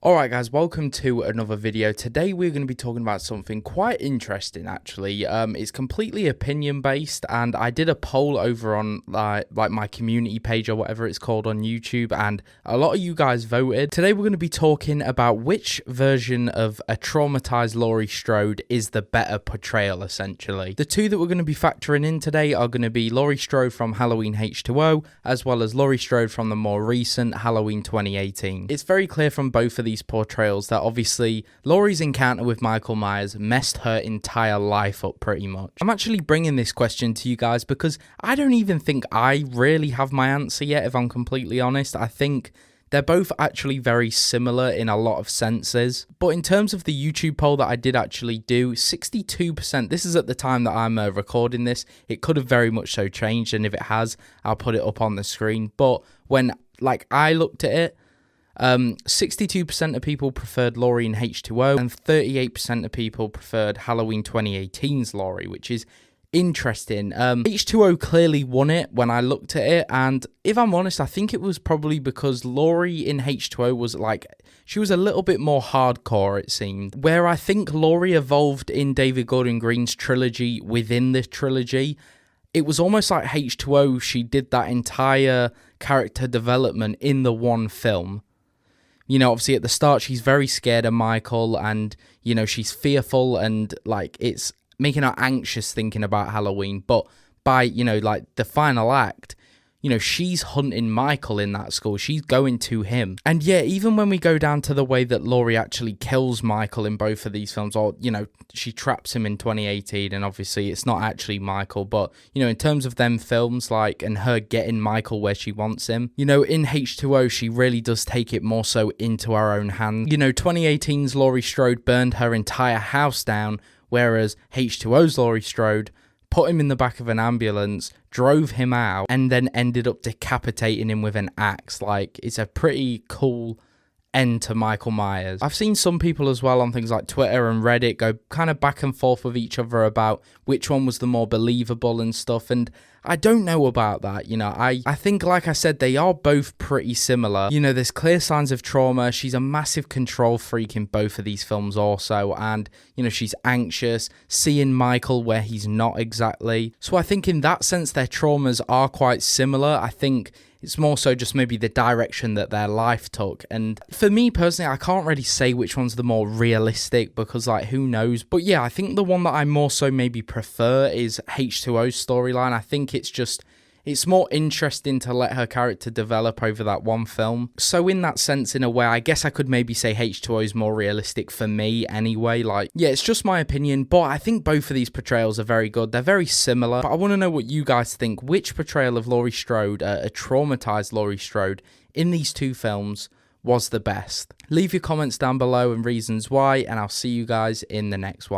Alright guys, welcome to another video. Today we're going to be talking about something quite interesting actually. It's completely opinion based, and I did a poll over on like my community page or whatever it's called on YouTube, and a lot of you guys voted. Today we're going to be talking about which version of a traumatized Laurie Strode is the better portrayal essentially. The two that we're going to be factoring in today are going to be Laurie Strode from Halloween H20 as well as Laurie Strode from the more recent Halloween 2018. It's very clear from both of these portrayals that obviously Laurie's encounter with Michael Myers messed her entire life up pretty much. I'm actually bringing this question to you guys because I don't even think I really have my answer yet, if I'm completely honest. I think they're both actually very similar in a lot of senses. But in terms of the YouTube poll that I did actually do, 62%, this is at the time that I'm recording this, it could have very much so changed, and if it has, I'll put it up on the screen. But when I looked at it, 62% of people preferred Laurie in H20 and 38% of people preferred Halloween 2018's Laurie, which is interesting. H20 clearly won it when I looked at it, and if I'm honest, I think it was probably because Laurie in H20 was she was a little bit more hardcore, it seemed, where I think Laurie evolved in David Gordon Green's trilogy within this trilogy. It was almost like H20, she did that entire character development in the one film. You know, obviously at the start, she's very scared of Michael, and, you know, she's fearful, and, it's making her anxious thinking about Halloween. But by, the final act, she's hunting Michael in that school. She's going to him. And yeah, even when we go down to the way that Laurie actually kills Michael in both of these films, or, she traps him in 2018, and obviously it's not actually Michael, but, in terms of them films, and her getting Michael where she wants him, in H20, she really does take it more so into her own hands. 2018's Laurie Strode burned her entire house down, whereas H20's Laurie Strode put him in the back of an ambulance, drove him out, and then ended up decapitating him with an axe. It's a pretty cool end to Michael Myers. I've seen some people as well on things like Twitter and Reddit go kind of back and forth with each other about which one was the more believable and stuff, and I don't know about that. I think, like I said, they are both pretty similar. There's clear signs of trauma. She's a massive control freak in both of these films also, and, she's anxious, seeing Michael where he's not exactly. So I think in that sense, their traumas are quite similar. I think it's more so just maybe the direction that their life took. And for me personally, I can't really say which one's the more realistic because, who knows? But yeah, I think the one that I more so maybe prefer is H20's storyline. I think it's more interesting to let her character develop over that one film. So in that sense, in a way, I guess I could maybe say H20 is more realistic for me anyway. Yeah, it's just my opinion, but I think both of these portrayals are very good. They're very similar, but I want to know what you guys think. Which portrayal of Laurie Strode, a traumatized Laurie Strode, in these two films was the best? Leave your comments down below and reasons why, and I'll see you guys in the next one.